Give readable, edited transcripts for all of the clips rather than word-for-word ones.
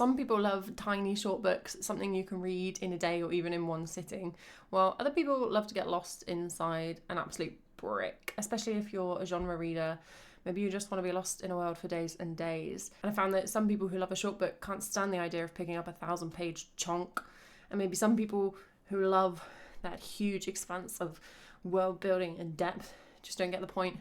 Some people love tiny short books, something you can read in a day or even in one sitting, while other people love to get lost inside an absolute brick, especially if you're a genre reader. Maybe you just want to be lost in a world for days and days. And I found that some people who love a short book can't stand the idea of picking up a 1,000-page chunk. And maybe some people who love that huge expanse of world building and depth just don't get the point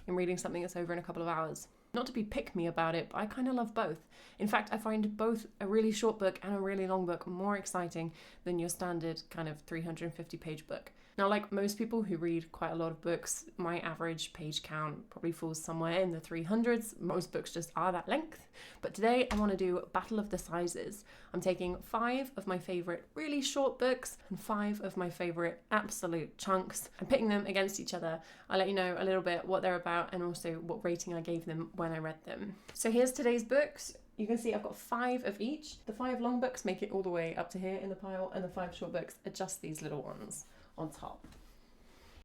in reading something that's over in a couple of hours. Not to be pick-me about it, but I kind of love both. In fact, I find both a really short book and a really long book more exciting than your standard kind of 350-page book. Now, like most people who read quite a lot of books, my average page count probably falls somewhere in the 300s. Most books just are that length. But today I want to do Battle of the Sizes. I'm taking 5 of my favourite really short books and 5 of my favourite absolute chunks and pitting them against each other. I'll let you know a little bit what they're about and also what rating I gave them when I read them. So here's today's books. You can see I've got 5 of each. The 5 long books make it all the way up to here in the pile, and the 5 short books are just these little ones on top.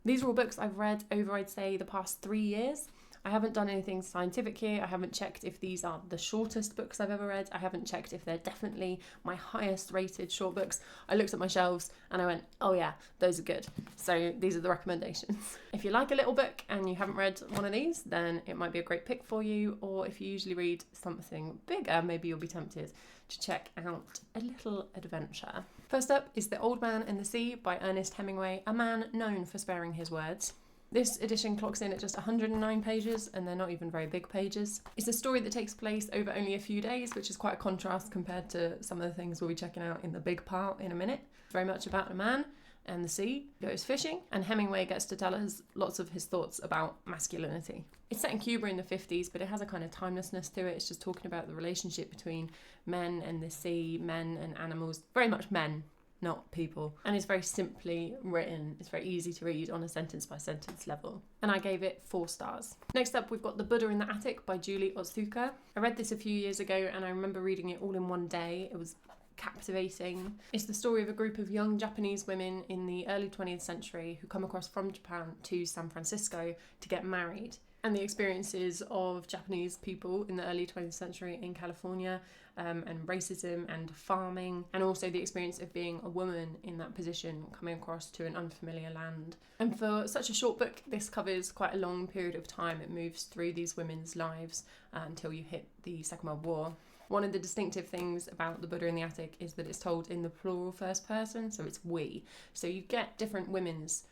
These are all books I've read over, I'd say, the past 3 years. I haven't done anything scientific here. I haven't checked if these are the shortest books I've ever read. I haven't checked if they're definitely my highest rated short books. I looked at my shelves and I went, oh yeah, those are good. So these are the recommendations. If you like a little book and you haven't read one of these, then it might be a great pick for you. Or if you usually read something bigger, maybe you'll be tempted to check out A Little Adventure. First up is The Old Man and the Sea by Ernest Hemingway, a man known for sparing his words. This edition clocks in at just 109 pages, and they're not even very big pages. It's a story that takes place over only a few days, which is quite a contrast compared to some of the things we'll be checking out in the big part in a minute. Very much about a man and the sea, goes fishing, and Hemingway gets to tell us lots of his thoughts about masculinity. It's set in Cuba in the 50s, but it has a kind of timelessness to it. It's just talking about the relationship between men and the sea, men and animals, very much men, not people. And it's very simply written. It's very easy to read on a sentence by sentence level. And I gave it 4 stars. Next up, we've got The Buddha in the Attic by Julie Otsuka. I read this a few years ago and I remember reading it all in one day. It was captivating. It's the story of a group of young Japanese women in the early 20th century who come across from Japan to San Francisco to get married. And the experiences of Japanese people in the early 20th century in California, and racism and farming, and also the experience of being a woman in that position coming across to an unfamiliar land. And for such a short book, this covers quite a long period of time. It moves through these women's lives until you hit the Second World War. One of the distinctive things about The Buddha in the Attic is that it's told in the plural first person, so it's we. So you get different women's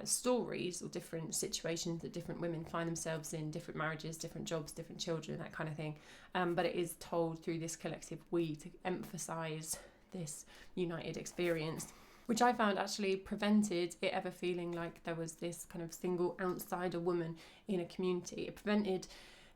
stories or different situations that different women find themselves in, different marriages, different jobs, different children, that kind of thing. But it is told through this collective we to emphasise this united experience, which I found actually prevented it ever feeling like there was this kind of single outsider woman in a community. It prevented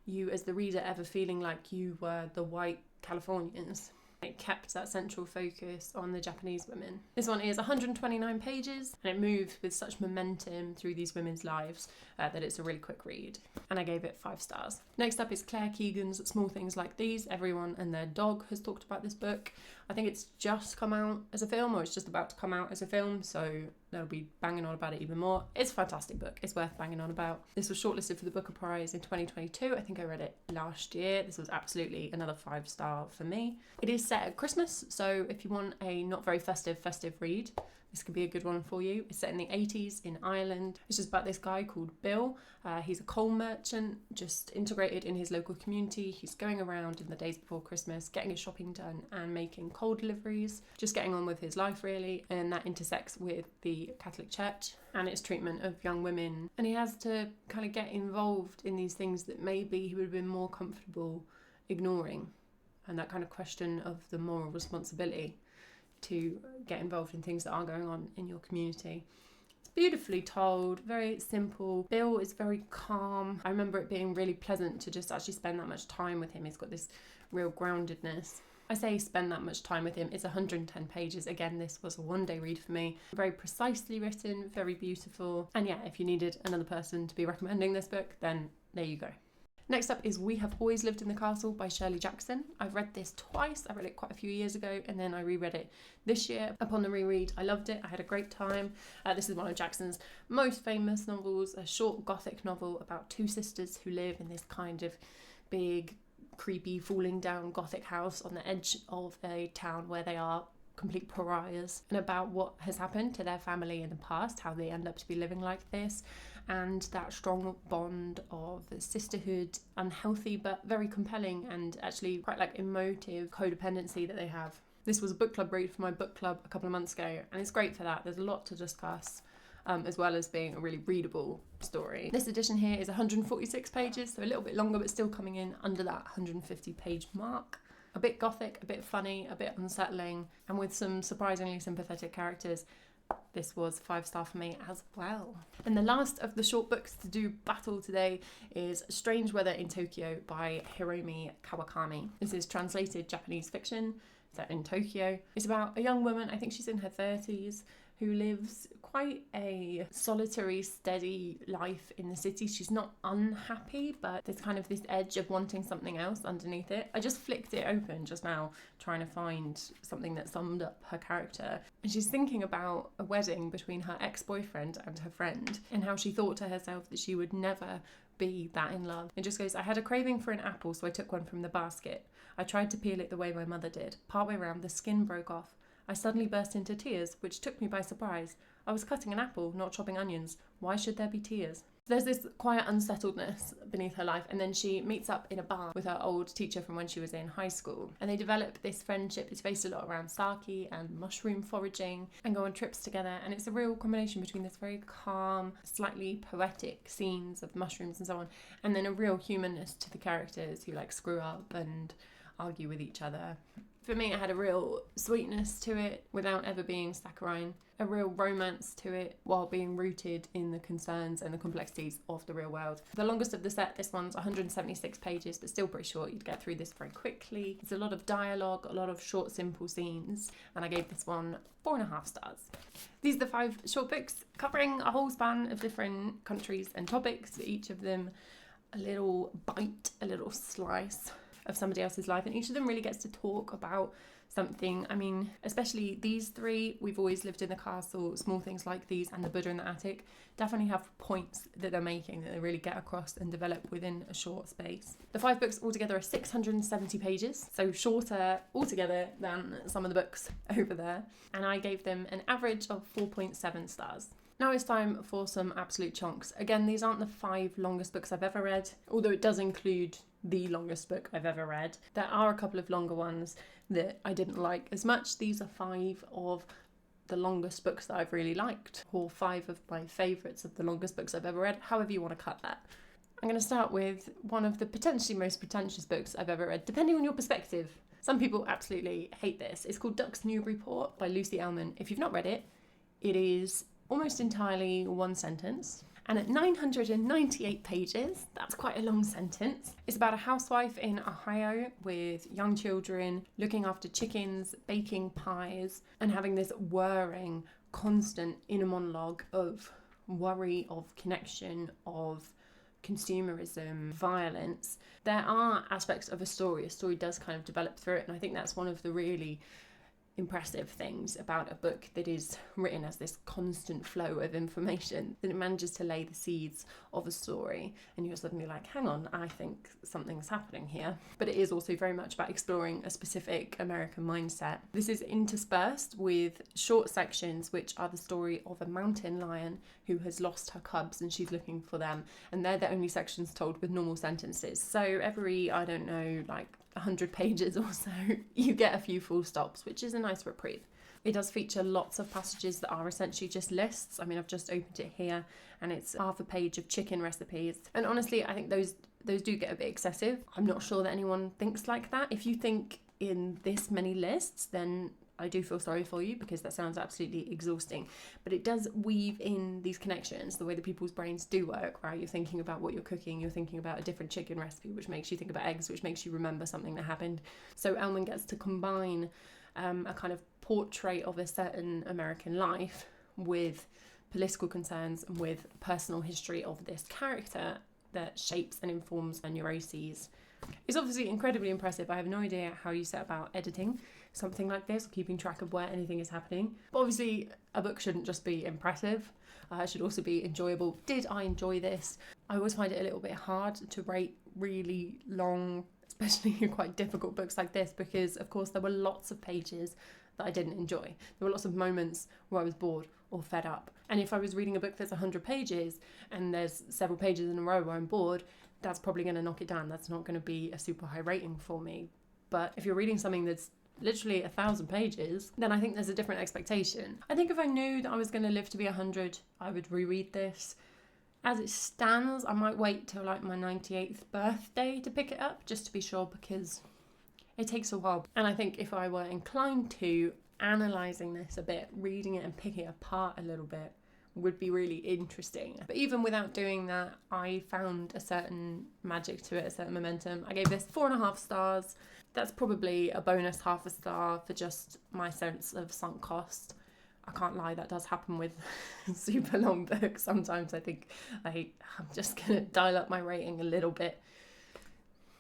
you as the reader ever feeling like you were the white Californians. It kept that central focus on the Japanese women. This one is 129 pages and it moves with such momentum through these women's lives that it's a really quick read. And I gave it 5 stars. Next up is Claire Keegan's Small Things Like These. Everyone and their dog has talked about this book. I think it's just come out as a film, or it's just about to come out as a film, so they'll be banging on about it even more. It's a fantastic book. It's worth banging on about. This was shortlisted for the Booker Prize in 2022. I think I read it last year. This was absolutely another 5-star for me. It is set at Christmas, so if you want a not very festive read, this could be a good one for you. It's set in the 80s in Ireland. It's just about this guy called Bill. He's a coal merchant, just integrated in his local community. He's going around in the days before Christmas, getting his shopping done and making coal deliveries, just getting on with his life really. And that intersects with the Catholic Church and its treatment of young women. And he has to kind of get involved in these things that maybe he would have been more comfortable ignoring. And that kind of question of the moral responsibility to get involved in things that are going on in your community. It's beautifully told, very simple. Bill is very calm. I remember it being really pleasant to just actually spend that much time with him. He's got this real groundedness. I say spend that much time with him. It's 110 pages. Again, this was a one-day read for me. Very precisely written, very beautiful. And yeah, if you needed another person to be recommending this book, then there you go. Next up is We Have Always Lived in the Castle by Shirley Jackson. I've read this twice. I read it quite a few years ago and then I reread it this year. Upon the reread, I loved it. I had a great time. This is one of Jackson's most famous novels, a short gothic novel about 2 sisters who live in this kind of big creepy falling down gothic house on the edge of a town where they are complete pariahs, and about what has happened to their family in the past, how they end up to be living like this, and that strong bond of sisterhood, unhealthy but very compelling and actually quite like emotive codependency that they have. This was a book club read for my book club a couple of months ago, and it's great for that. There's a lot to discuss, as well as being a really readable story. This edition here is 146 pages, so a little bit longer, but still coming in under that 150 page mark. A bit gothic, a bit funny, a bit unsettling, and with some surprisingly sympathetic characters. This was 5-star for me as well. And the last of the short books to do battle today is Strange Weather in Tokyo by Hiromi Kawakami. This is translated Japanese fiction set in Tokyo. It's about a young woman, I think she's in her 30s, who lives quite a solitary, steady life in the city. She's not unhappy, but there's kind of this edge of wanting something else underneath it. I just flicked it open just now, trying to find something that summed up her character. And she's thinking about a wedding between her ex-boyfriend and her friend, and how she thought to herself that she would never be that in love. It just goes, I had a craving for an apple, so I took one from the basket. I tried to peel it the way my mother did. Partway round, the skin broke off. I suddenly burst into tears, which took me by surprise. I was cutting an apple, not chopping onions. Why should there be tears? There's this quiet unsettledness beneath her life, and then she meets up in a bar with her old teacher from when she was in high school, and they develop this friendship. It's based a lot around sake and mushroom foraging, and go on trips together, and it's a real combination between this very calm, slightly poetic scenes of mushrooms and so on, and then a real humanness to the characters who like screw up and argue with each other. For me, it had a real sweetness to it without ever being saccharine, a real romance to it while being rooted in the concerns and the complexities of the real world. The longest of the set, this one's 176 pages, but still pretty short. You'd get through this very quickly. It's a lot of dialogue, a lot of short, simple scenes, and I gave this one 4.5 stars. These are the 5 short books covering a whole span of different countries and topics, each of them a little bite, a little slice of somebody else's life, and each of them really gets to talk about something. I mean, especially these 3, We've Always Lived in the Castle, Small Things Like These, and The Buddha in the Attic, definitely have points that they're making that they really get across and develop within a short space. The 5 books altogether are 670 pages, so shorter altogether than some of the books over there, and I gave them an average of 4.7 stars. Now it's time for some absolute chunks. Again, these aren't the 5 longest books I've ever read, although it does include the longest book I've ever read. There are a couple of longer ones that I didn't like as much. These are 5 of the longest books that I've really liked, or 5 of my favourites of the longest books I've ever read, however you want to cut that. I'm going to start with one of the potentially most pretentious books I've ever read, depending on your perspective. Some people absolutely hate this. It's called Ducks Newburyport by Lucy Ellmann. If you've not read it, it is almost entirely one sentence. And at 998 pages, that's quite a long sentence. It's about a housewife in Ohio with young children, looking after chickens, baking pies, and having this whirring, constant inner monologue of worry, of connection, of consumerism, violence. There are aspects of a story does kind of develop through it, and I think that's one of the really impressive things about a book that is written as this constant flow of information, that it manages to lay the seeds of a story and you're suddenly like, hang on, I think something's happening here. But it is also very much about exploring a specific American mindset. This is interspersed with short sections which are the story of a mountain lion who has lost her cubs and she's looking for them, and they're the only sections told with normal sentences. So every, 100 pages or so, you get a few full stops, which is a nice reprieve. It does feature lots of passages that are essentially just lists. I mean, I've just opened it here and it's half a page of chicken recipes. And honestly, I think those do get a bit excessive. I'm not sure that anyone thinks like that. If you think in this many lists, then I do feel sorry for you, because that sounds absolutely exhausting. But it does weave in these connections, the way that people's brains do work, right? You're thinking about what you're cooking, you're thinking about a different chicken recipe, which makes you think about eggs, which makes you remember something that happened. So Ellmann gets to combine a kind of portrait of a certain American life with political concerns and with personal history of this character that shapes and informs their neuroses. It's obviously incredibly impressive. I have no idea how you set about editing something like this, or keeping track of where anything is happening. But obviously, a book shouldn't just be impressive. It should also be enjoyable. Did I enjoy this? I always find it a little bit hard to rate really long especially quite difficult books like this, because of course there were lots of pages that I didn't enjoy. There were lots of moments where I was bored or fed up. And if I was reading a book that's 100 pages and there's several pages in a row where I'm bored, that's probably going to knock it down. That's not going to be a super high rating for me. But if you're reading something that's literally 1,000 pages, then I think there's a different expectation. I think if I knew that I was going to live to be 100, I would reread this. As it stands, I might wait till like my 98th birthday to pick it up, just to be sure, because it takes a while. And I think if I were inclined to, analysing this a bit, reading it and picking it apart a little bit, would be really interesting. But even without doing that, I found a certain magic to it, a certain momentum. I gave this 4.5 stars. That's probably a bonus half a star for just my sense of sunk cost. I can't lie, that does happen with super long books. Sometimes I think I'm just going to dial up my rating a little bit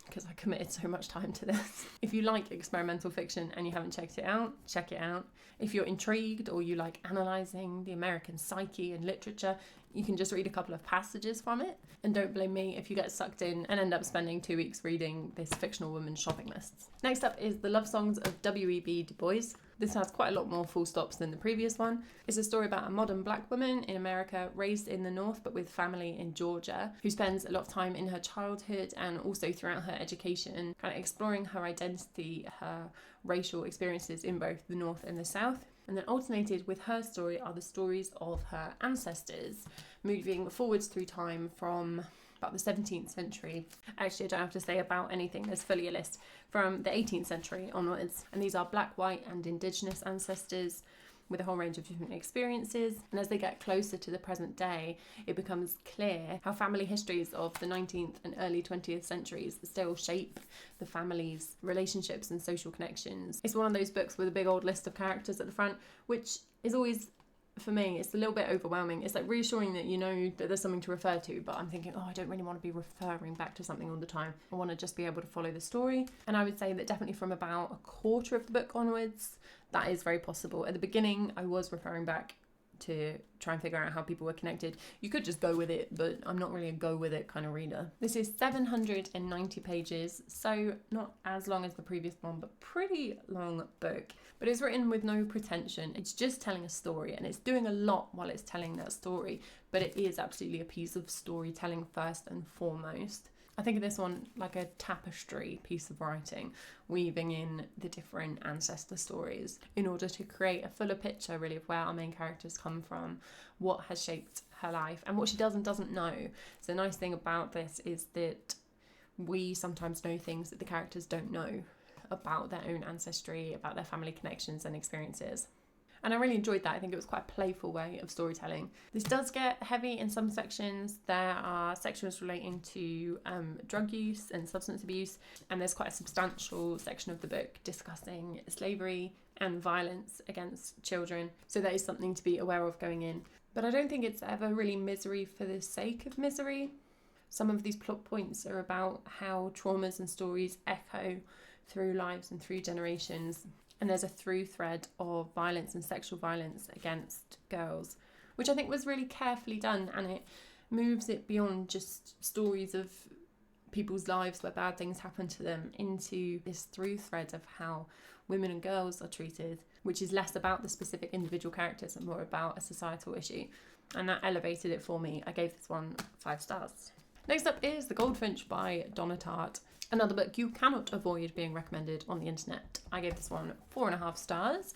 because I committed so much time to this. If you like experimental fiction and you haven't checked it out, check it out. If you're intrigued or you like analysing the American psyche and literature, you can just read a couple of passages from it. And don't blame me if you get sucked in and end up spending 2 weeks reading this fictional woman's shopping lists. Next up is The Love Songs of W.E.B. Du Bois. This has quite a lot more full stops than the previous one. It's a story about a modern black woman in America, raised in the North but with family in Georgia, who spends a lot of time in her childhood and also throughout her education, kind of exploring her identity, her racial experiences in both the North and the South. And then alternated with her story are the stories of her ancestors, moving forwards through time from about the 17th century. Actually, I don't have to say about anything, there's fully a list from the 18th century onwards. And these are black, white and indigenous ancestors with a whole range of different experiences. And as they get closer to the present day, it becomes clear how family histories of the 19th and early 20th centuries still shape the family's relationships and social connections. It's one of those books with a big old list of characters at the front, which is always, for me, it's a little bit overwhelming. It's like reassuring that you know that there's something to refer to, but I'm thinking, I don't really want to be referring back to something all the time. I want to just be able to follow the story. And I would say that definitely from about a quarter of the book onwards, that is very possible. At the beginning, I was referring back to try and figure out how people were connected. You could just go with it, but I'm not really a go with it kind of reader. This is 790 pages, so not as long as the previous one, but pretty long book. But it's written with no pretension. It's just telling a story, and it's doing a lot while it's telling that story, but it is absolutely a piece of storytelling first and foremost. I think of this one like a tapestry piece of writing, weaving in the different ancestor stories in order to create a fuller picture really of where our main characters come from, what has shaped her life and what she does and doesn't know. So the nice thing about this is that we sometimes know things that the characters don't know about their own ancestry, about their family connections and experiences. And I really enjoyed that. I think it was quite a playful way of storytelling. This does get heavy in some sections. There are sections relating to drug use and substance abuse, and there's quite a substantial section of the book discussing slavery and violence against children. So that is something to be aware of going in. But I don't think it's ever really misery for the sake of misery. Some of these plot points are about how traumas and stories echo through lives and through generations. And there's a through thread of violence and sexual violence against girls, which I think was really carefully done, and it moves it beyond just stories of people's lives where bad things happen to them into this through thread of how women and girls are treated, which is less about the specific individual characters and more about a societal issue. And that elevated it for me. I gave this one 5 stars. Next up is The Goldfinch by Donna Tartt. Another book you cannot avoid being recommended on the internet. I gave this one 4.5 stars.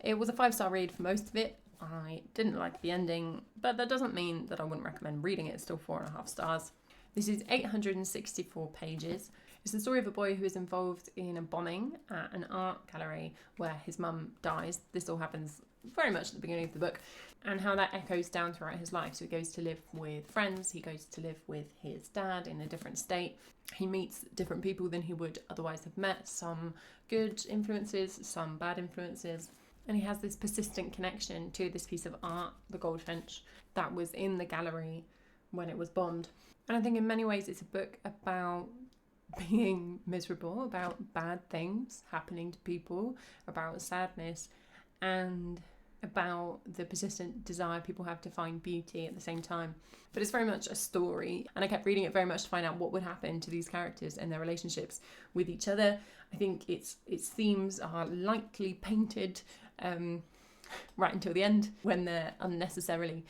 It was a 5-star read for most of it. I didn't like the ending, but that doesn't mean that I wouldn't recommend reading it. It's still 4.5 stars. This is 864 pages. It's the story of a boy who is involved in a bombing at an art gallery where his mum dies. This all happens very much at the beginning of the book, and how that echoes down throughout his life. So he goes to live with friends, he goes to live with his dad in a different state. He meets different people than he would otherwise have met, some good influences, some bad influences. And he has this persistent connection to this piece of art, the Goldfinch, that was in the gallery when it was bombed. And I think in many ways it's a book about being miserable, about bad things happening to people, about sadness, and about the persistent desire people have to find beauty at the same time. But it's very much a story, and I kept reading it very much to find out what would happen to these characters and their relationships with each other. I think its themes are lightly painted right until the end, when they're unnecessarily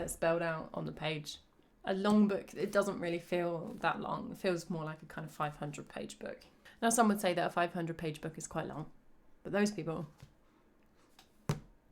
spelled out on the page. A long book, it doesn't really feel that long. It feels more like a kind of 500-page book. Now, some would say that a 500-page book is quite long, but those people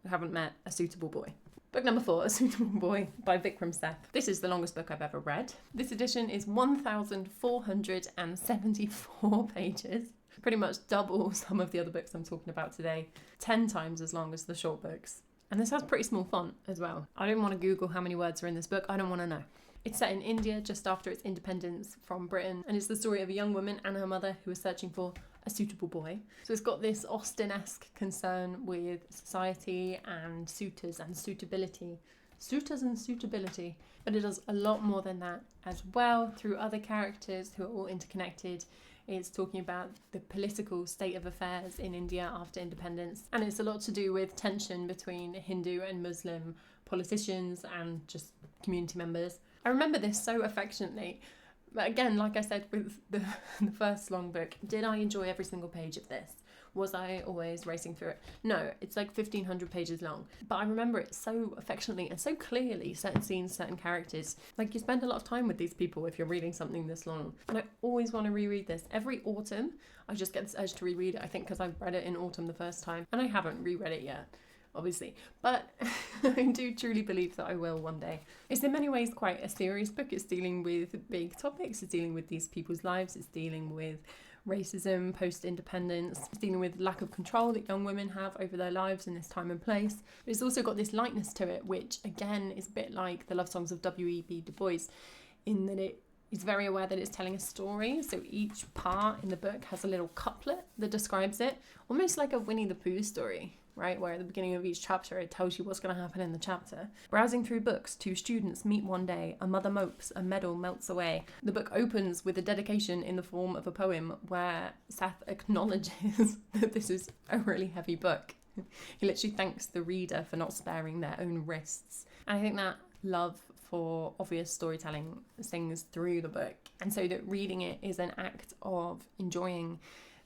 haven't met a suitable boy. Book number 4, A Suitable Boy by Vikram Seth. This is the longest book I've ever read. This edition is 1,474 pages. Pretty much double some of the other books I'm talking about today. 10 times as long as the short books. And this has pretty small font as well. I didn't want to Google how many words are in this book. I don't want to know. It's set in India just after its independence from Britain, and it's the story of a young woman and her mother who are searching for a suitable boy. So it's got this Austen-esque concern with society and suitors and suitability. Suitors and suitability. But it does a lot more than that as well, through other characters who are all interconnected. It's talking about the political state of affairs in India after independence. And it's a lot to do with tension between Hindu and Muslim politicians and just community members. I remember this so affectionately. But again, like I said with the first long book, did I enjoy every single page of this? Was I always racing through it? No, it's like 1,500 pages long. But I remember it so affectionately and so clearly, certain scenes, certain characters. Like, you spend a lot of time with these people if you're reading something this long. And I always want to reread this. Every autumn, I just get this urge to reread it, I think because I read it in autumn the first time. And I haven't reread it yet, obviously. But I do truly believe that I will one day. It's in many ways quite a serious book. It's dealing with big topics. It's dealing with these people's lives. It's dealing with racism, post-independence. It's dealing with lack of control that young women have over their lives in this time and place. But it's also got this lightness to it, which again is a bit like the love songs of W.E.B. Du Bois, in that it is very aware that it's telling a story. So each part in the book has a little couplet that describes it, almost like a Winnie the Pooh story, right? Where at the beginning of each chapter, it tells you what's going to happen in the chapter. Browsing through books, two students meet one day. A mother mopes, a medal melts away. The book opens with a dedication in the form of a poem where Seth acknowledges that this is a really heavy book. He literally thanks the reader for not sparing their own wrists. And I think that love for obvious storytelling sings through the book. And so that reading it is an act of enjoying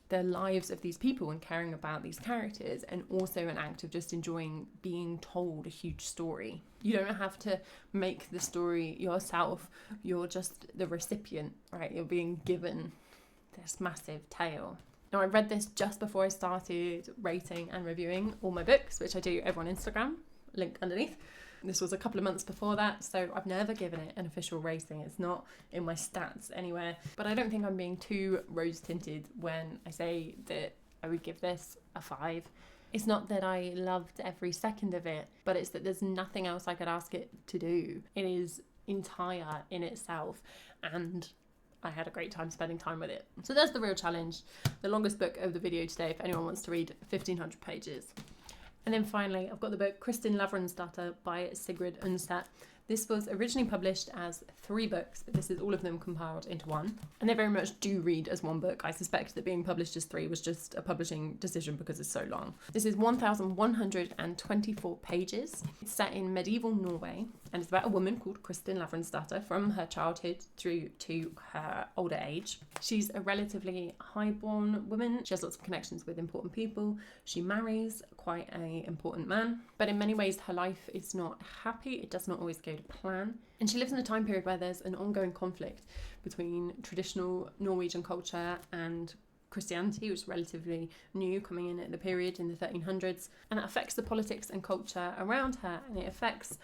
the lives of these people and caring about these characters, and also an act of just enjoying being told a huge story. You don't have to make the story yourself. You're just the recipient, right? You're being given this massive tale. Now, I read this just before I started rating and reviewing all my books, which I do over on Instagram, link underneath. This was a couple of months before that, so I've never given it an official rating. It's not in my stats anywhere. But I don't think I'm being too rose-tinted when I say that I would give this a 5. It's not that I loved every second of it, but it's that there's nothing else I could ask it to do. It is entire in itself, and I had a great time spending time with it. So that's the real challenge. The longest book of the video today, if anyone wants to read 1,500 pages. And then finally, I've got the book Kristin Lavransdatter by Sigrid Undset. This was originally published as 3 books, but this is all of them compiled into one. And they very much do read as one book. I suspect that being published as 3 was just a publishing decision because it's so long. This is 1,124 pages. It's set in medieval Norway, and it's about a woman called Kristin Lavransdatter from her childhood through to her older age. She's a relatively highborn woman. She has lots of connections with important people. She marries quite an important man, but in many ways her life is not happy. It does not always go to plan. And she lives in a time period where there's an ongoing conflict between traditional Norwegian culture and Christianity, which is relatively new, coming in at the period in the 1300s, and that affects the politics and culture around her, and it affects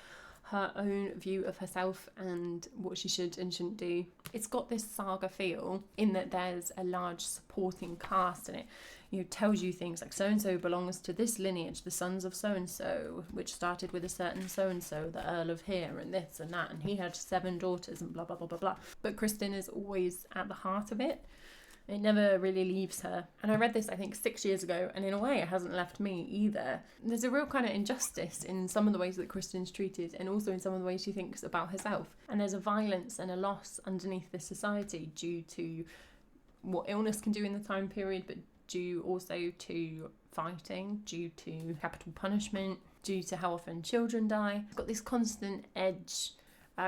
her own view of herself and what she should and shouldn't do. It's got this saga feel in that there's a large supporting cast, and it tells you things like so-and-so belongs to this lineage, the sons of so-and-so, which started with a certain so-and-so, the Earl of here, and this and that, and he had 7 daughters, and blah, blah, blah, blah, blah. But Kristin is always at the heart of it. It never really leaves her. And I read this, I think, 6 years ago, and in a way it hasn't left me either. There's a real kind of injustice in some of the ways that Kristin's treated, and also in some of the ways she thinks about herself. And there's a violence and a loss underneath this society due to what illness can do in the time period, but due also to fighting due to capital punishment, due to how often children die. It's got this constant edge,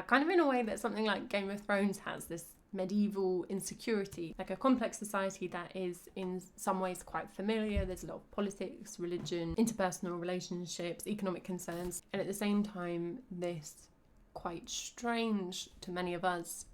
kind of in a way that something like Game of Thrones has, this medieval insecurity, like a complex society that is in some ways quite familiar. There's a lot of politics, religion, interpersonal relationships, economic concerns, and at the same time this quite strange to many of us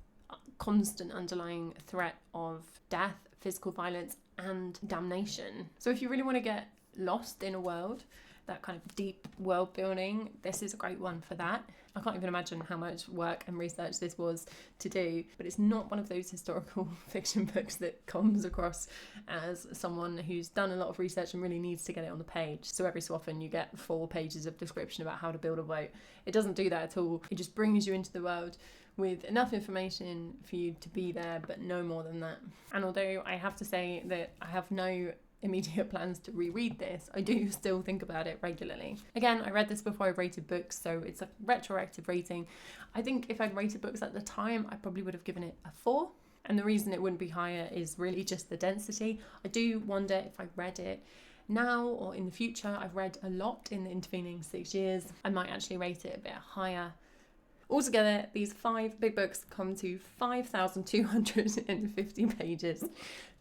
constant underlying threat of death, physical violence and damnation. So if you really want to get lost in a world, that kind of deep world building, this is a great one for that. I can't even imagine how much work and research this was to do, but it's not one of those historical fiction books that comes across as someone who's done a lot of research and really needs to get it on the page. So every so often you get 4 pages of description about how to build a boat. It doesn't do that at all. It just brings you into the world with enough information for you to be there, but no more than that. And although I have to say that I have no immediate plans to reread this, I do still think about it regularly. Again, I read this before I rated books, so it's a retroactive rating. I think if I'd rated books at the time, I probably would have given it a 4. And the reason it wouldn't be higher is really just the density. I do wonder if I read it now or in the future. I've read a lot in the intervening 6 years. I might actually rate it a bit higher. Altogether, these 5 big books come to 5,250 pages, so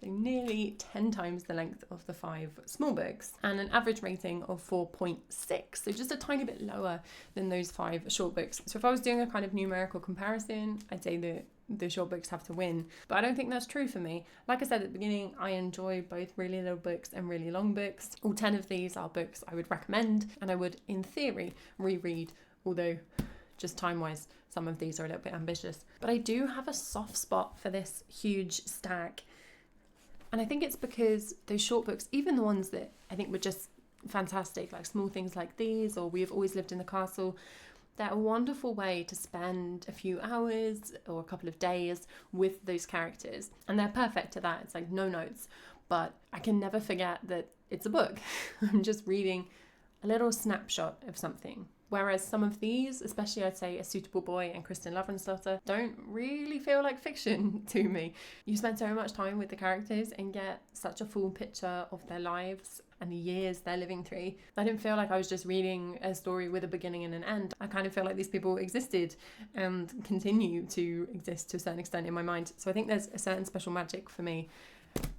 nearly 10 times the length of the 5 small books, and an average rating of 4.6, so just a tiny bit lower than those 5 short books. So if I was doing a kind of numerical comparison, I'd say that the short books have to win, but I don't think that's true for me. Like I said at the beginning, I enjoy both really little books and really long books. All 10 of these are books I would recommend, and I would, in theory, reread, although just time-wise, some of these are a little bit ambitious. But I do have a soft spot for this huge stack. And I think it's because those short books, even the ones that I think were just fantastic, like Small Things Like These or We Have Always Lived in the Castle, they're a wonderful way to spend a few hours or a couple of days with those characters. And they're perfect at that. It's like no notes. But I can never forget that it's a book. I'm just reading a little snapshot of something. Whereas some of these, especially I'd say A Suitable Boy and Kristin Lavransdatter, don't really feel like fiction to me. You spend so much time with the characters and get such a full picture of their lives and the years they're living through. I didn't feel like I was just reading a story with a beginning and an end. I kind of feel like these people existed and continue to exist to a certain extent in my mind. So I think there's a certain special magic for me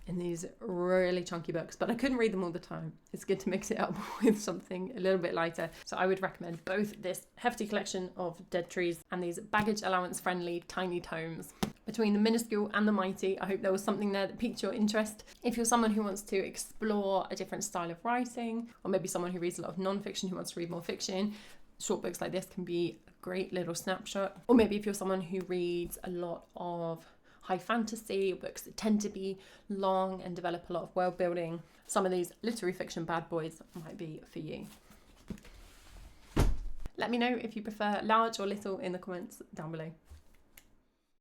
in these really chunky books, but I couldn't read them all the time. It's good to mix it up with something a little bit lighter. So I would recommend both this hefty collection of Dead Trees and these baggage allowance friendly tiny tomes. Between the minuscule and the mighty, I hope there was something there that piqued your interest. If you're someone who wants to explore a different style of writing, or maybe someone who reads a lot of non-fiction who wants to read more fiction, short books like this can be a great little snapshot. Or maybe if you're someone who reads a lot of high fantasy, books that tend to be long and develop a lot of world building, some of these literary fiction bad boys might be for you. Let me know if you prefer large or little in the comments down below.